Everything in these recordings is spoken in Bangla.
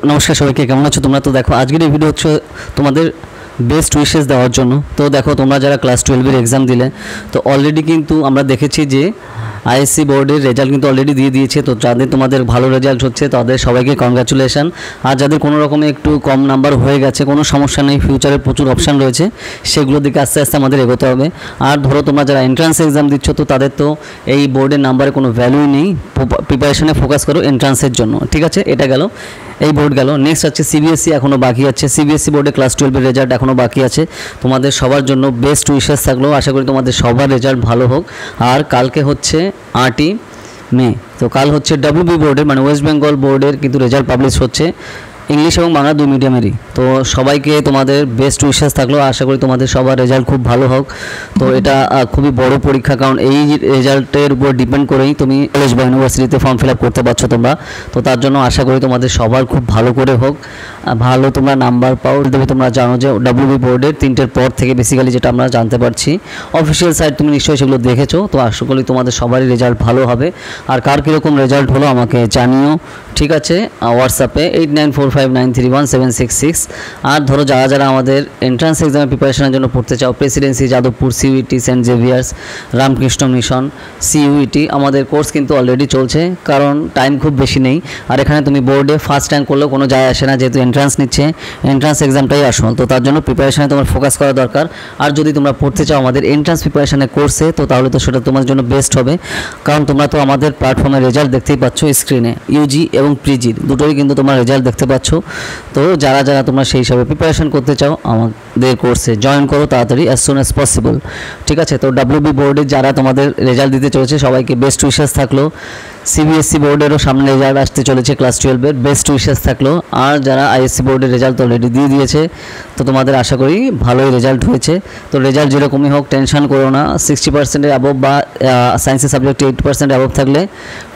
নমস্কার সবাইকে, কেমন আছো তোমরা? তো দেখো আজকের এই ভিডিও হচ্ছে তোমাদের বেস্ট উইশেস দেওয়ার জন্য। তো দেখো তোমরা যারা ক্লাস 12-এর এক্সাম দিলে, তো অলরেডি কিন্তু আমরা দেখেছি যে আইএসসি বোর্ডের রেজাল্ট কিন্তু অলরেডি দিয়ে দিয়েছে। তো যাদের তোমাদের ভালো রেজাল্ট হচ্ছে তাদের সবাইকে কনগ্রাচুলেশান। আর যাদের কোনো রকমে একটু কম নাম্বার হয়ে গেছে, কোনো সমস্যা নেই, ফিউচারে প্রচুর অপশান রয়েছে, সেগুলোর দিকে আস্তে আস্তে আমাদের এগোতে হবে। আর ধরো তোমরা যারা এন্ট্রান্স এক্সাম দিচ্ছ, তো তাদের তো এই বোর্ডের নাম্বারে কোনো ভ্যালুই নেই, প্রিপারেশনে ফোকাস করো এন্ট্রান্সের জন্য, ঠিক আছে? এটা গেল, এই বোর্ড গেল। নেক্সট হচ্ছে সিবিএসসি, এখনও বাকি আছে। সিবিএসসি বোর্ডে ক্লাস 12-এর রেজাল্ট এখনও বাকি আছে। তোমাদের সবার জন্য বেস্ট উইশেস থাকলেও আশা করি তোমাদের সবার রেজাল্ট ভালো হোক। আর কালকে হচ্ছে 8ই মে, তো কাল হচ্ছে ডব্লিউবি বোর্ডের মানে ওয়েস্ট বেঙ্গল বোর্ডের কিন্তু রেজাল্ট পাবলিশ হচ্ছে, ইংলিশ এবং বাংলা দুই মিডিয়ামেরই। তো সবাইকে তোমাদের বেস্ট উইশেস থাকলেও আশা করি তোমাদের সবার রেজাল্ট খুব ভালো হোক। তো এটা খুবই বড় পরীক্ষা, কারণ এই রেজাল্টের উপর ডিপেন্ড করেই তুমি কলেজ বা ইউনিভার্সিটিতে ফর্ম ফিল আপ করতে পারছো তোমরা। তো তার জন্য আশা করি তোমাদের সবার খুব ভালো করে হোক, ভালো তোমরা নাম্বার পাও। তবে তোমরা জানো যে ডব্লিউবি বোর্ডের 3টের পর থেকে বেসিক্যালি যেটা আমরা জানতে পারছি, অফিসিয়াল সাইট তুমি নিশ্চয়ই সেগুলো দেখেছো। তো আশা করি তোমাদের সবারই রেজাল্ট ভালো হবে। আর কার কীরকম রেজাল্ট হলো আমাকে জানিও, ঠিক আছে? হোয়াটসঅ্যাপে 8945931766। আর ধরো যারা যারা আমাদের এন্ট্রান্স এক্সামের প্রিপারেশনের জন্য পড়তে চাও, Presidency, Jadavpur, CUET, Saint Xavier's, Ramakrishna Mission, CUET, আমাদের কোর্স কিন্তু অলরেডি চলছে, কারণ টাইম খুব বেশি নেই। আর এখানে তুমি বোর্ডে ফার্স্ট র্যাঙ্ক করলেও কোনো যায় আসে না, যেহেতু এন্ট্রান্স নিচ্ছে, এন্ট্রান্স এক্সামটাই আসল। তো তার জন্য প্রিপারেশনে তোমার ফোকাস করা দরকার। আর যদি তোমরা পড়তে চাও আমাদের এন্ট্রান্স প্রিপারেশনের কোর্সে, তো তাহলে তো সেটা তোমার জন্য বেস্ট হবে, কারণ তোমরা তো আমাদের প্ল্যাটফর্মের রেজাল্ট দেখতেই পাচ্ছ স্ক্রিনে, ইউজি এবং প্রিজির দুটোই কিন্তু তোমার রেজাল্ট দেখতে পাচ্ছ। তো যারা যারা তোমরা সেই হিসাবে প্রিপারেশন করতে চাও আমাদের কোর্সে জয়েন করো তাড়াতাড়ি, অ্যাজ সুন অ্যাজ পসিবল, ঠিক আছে? তো ডব্লিউবি বোর্ডে যারা তোমাদের রেজাল্ট দিতে চলেছে সবাইকে বেস্ট উইশেস থাকলো। সিবিএসসি বোর্ডেরও সামনে রেজাল্ট আসতে চলেছে ক্লাস 12-এর, বেস্ট উইশেস থাকলো। আর যারা আইএসসি বোর্ডের রেজাল্ট অলরেডি দিয়ে দিয়েছে, তো তোমাদের আশা করি ভালোই রেজাল্ট হয়েছে। তো রেজাল্ট যেরকমই হোক টেনশন করো না, 60%-এর অ্যাবভ বা সায়েন্সের সাবজেক্টে 80% অ্যাবভ থাকলে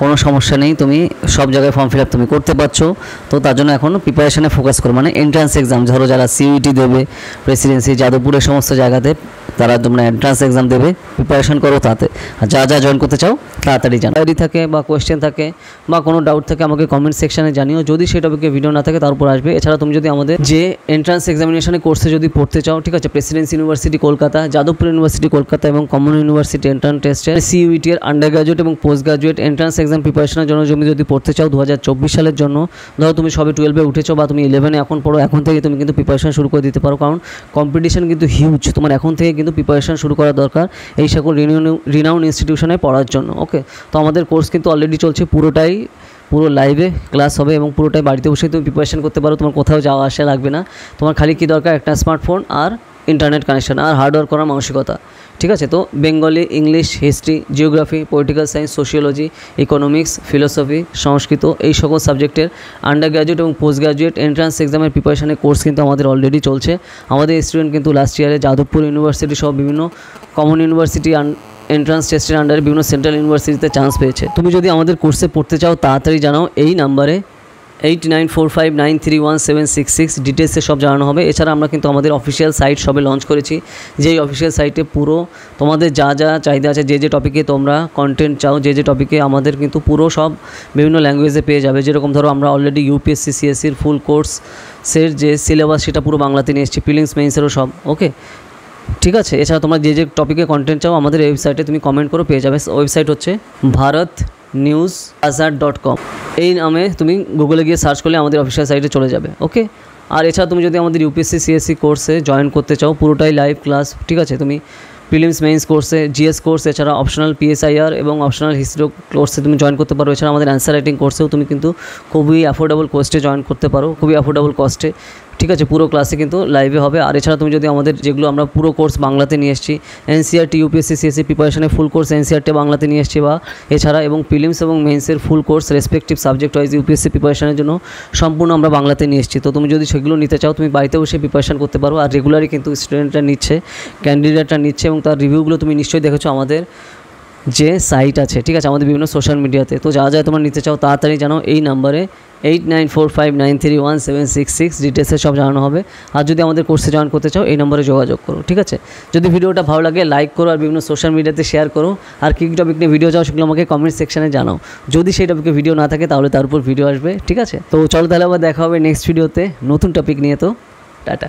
কোনো সমস্যা নেই, তুমি সব জায়গায় ফর্ম ফিল আপ তুমি করতে পারছো। তো তার জন্য এখন প্রিপারেশনে ফোকাস করো, মানে এন্ট্রান্স এক্সাম ধরো যারা সিইউটি দেবে, প্রেসিডেন্সি, যাদবপুরের সমস্ত জায়গাতে তারা তোমরা এন্ট্রান্স এক্সাম দেবে, প্রিপারেশন করো তাতে। আর যা যা জয়েন করতে চাও তাড়াতাড়ি জানো। ডায়েরি থাকে বা কোয়েশ্চেন থাকে বা কোনো ডাউট থাকে আমাকে কমেন্ট সেকশানে জানিও, যদি সেই টপিকে ভিডিও না থাকে তার উপর আসবে। এছাড়া তুমি যদি আমাদের যে এন্ট্রান্স এক্সামিনেশনের কোর্সে যদি পড়তে চাও, ঠিক আছে, Presidency university Kolkata, Jadavpur university Kolkata এবং কমন ইউনিভার্সিটি এন্ট্রান্স টেস্টের সিইউটি এর আন্ডার গ্রাজুয়েট এবং পোস্ট গ্রাজুয়েট এন্ট্রান্স এক্সাম প্রিপারেশনের জন্য যদি পড়তে চাও 2024 সালের জন্য, ধরো তুমি সবে 12-এ উঠেছো বা তুমি 11-এ এখন পড়ো, এখন থেকে তুমি কিন্তু প্রিপারেশন শুরু করে দিতে পারো, কারণ কম্পিটিশন কিন্তু হিউজ। তোমার এখন থেকে কিন্তু প্রিপারেশন শুরু করা দরকার এই সকল রিনাউন্ড ইনস্টিটিউশনে পড়ার জন্য, ওকে? তো আমাদের কোর্স কিন্তু অলরেডি চলছে, পুরো লাইভে ক্লাস হবে এবং পুরোটাই বাড়িতে বসে তুমি প্রিপারেশন করতে পারো। তোমার কোথাও যাওয়া আসা লাগবে না, তোমার খালি কী দরকার, একটা স্মার্টফোন আর ইন্টারনেট কানেকশন আর হার্ডওয়ার্ক করার মানসিকতা, ঠিক আছে? তো Bengali, English, history, geography, political science, sociology, economics, philosophy, Sanskrit, এই সকল সাবজেক্টের আন্ডার গ্র্যাজুয়েট এবং পোস্ট গ্র্যাজুয়েট এন্ট্রান্স এক্সামের প্রিপারেশনের কোর্স কিন্তু আমাদের অলরেডি চলছে। আমাদের স্টুডেন্ট কিন্তু লাস্ট ইয়ারে যাদবপুর ইউনিভার্সিটি সহ বিভিন্ন কমন ইউনিভার্সিটি এন্ট্রান্স টেস্টের আন্ডারে বিভিন্ন সেন্ট্রাল ইউনিভার্সিটিতে চান্স পেয়েছে। তুমি যদি আমাদের কোর্সে পড়তে চাও তাড়াতাড়ি জানাও, এই নাম্বারে 8945931766 ডিটেলসে সব জানানো হবে। এছাড়া আমরা কিন্তু আমাদের অফিসিয়াল সাইট সবে লঞ্চ করেছি, যেই অফিসিয়াল সাইটে পুরো তোমাদের যা যা চাহিদা আছে, যে টপিকে তোমরা কন্টেন্ট চাও, যে টপিকে আমাদের কিন্তু পুরো সব বিভিন্ন ল্যাঙ্গুয়েজে পেয়ে যাবে। যেরকম ধরো আমরা অলরেডি ইউপিএসসি সিএসসির ফুল কোর্সের যে সিলেবাস সেটা পুরো বাংলাতে নিয়ে এসেছি, প্রিলিমস মেইনসেরও সব, ওকে? ঠিক আছে? এছাড়া তোমরা যে টপিকে কন্টেন্ট চাও আমাদের ওয়েবসাইটে তুমি কমেন্ট করো, পেয়ে যাবে। ওয়েবসাইট হচ্ছে bharatnewsazar.com, এই নামে তুমি গুগলে গিয়ে সার্চ করলে আমাদের অফিসিয়াল সাইটে চলে যাবে, ওকে? আর এছাড়া তুমি যদি আমাদের ইউপিএসসি সিএসসি কোর্সে জয়েন করতে চাও, পুরোটাই লাইভ ক্লাস, ঠিক আছে? তুমি প্রিলিমস মেইনস কোর্সে, জিএস কোর্স, এছাড়া অপশনাল পিএসআইআর এবং অপশনাল হিস্ট্রি কোর্সে তুমি জয়েন করতে পারো। এছাড়া আমাদের অ্যান্সার রাইটিং কোর্সেও তুমি কিন্তু খুবই অ্যাফোর্ডেবল কস্টে জয়েন করতে পারো, খুবই অ্যাফোর্ডেবল কস্টে, ঠিক আছে? পুরো ক্লাসে কিন্তু লাইভে হবে। আর এছাড়া তুমি যদি আমাদের যেগুলো আমরা পুরো কোর্স বাংলাতে নিয়ে এসেছি, এনসিইআরটি, ইউপিএসসি সিএসসি প্রিপারেশনের ফুল কোর্স এনসিইআরটি বাংলাতে নিয়ে এসেছি, বা এছাড়া এবং প্রিলিমস এবং মেইনসের full course respective subject wise UPSC প্রিপারেশনের জন্য সম্পূর্ণ আমরা বাংলাতে নিয়ে এসেছি। তো তুমি যদি সেগুলো নিতে চাও তুমি বাড়িতে বসে প্রিপারেশন করতে পারো। আর রেগুলারই কিন্তু স্টুডেন্টরা নিচ্ছে, ক্যান্ডিডেটরা নিচ্ছে, এবং তার রিভিউগুলো তুমি নিশ্চয়ই দেখেছো আমাদের যে সাইট আছে, ঠিক আছে, আমাদের বিভিন্ন সোশ্যাল মিডিয়াতে। তো যা যা তোমরা নিতে চাও তাড়াতাড়ি জানাও, এই নাম্বারে 8945931766 ডিটেলসে সব জানানো হবে। আর যদি আমাদের কোর্সে জয়েন করতে চাও এই নম্বরে যোগাযোগ করো, ঠিক আছে। যদি ভিডিওটা ভালো লাগে লাইক করো আর বিভিন্ন সোশ্যাল মিডিয়াতে শেয়ার করো। আর কী কী টপিক নিয়ে ভিডিও চাও সেগুলো আমাকে কমেন্ট সেকশানে জানাও। যদি সেই টপিকে ভিডিও না থাকে তাহলে তার উপর ভিডিও আসবে, ঠিক আছে। তো চলো তাহলে আবার দেখা হবে নেক্সট ভিডিওতে নতুন টপিক নিয়ে। তো টাটা।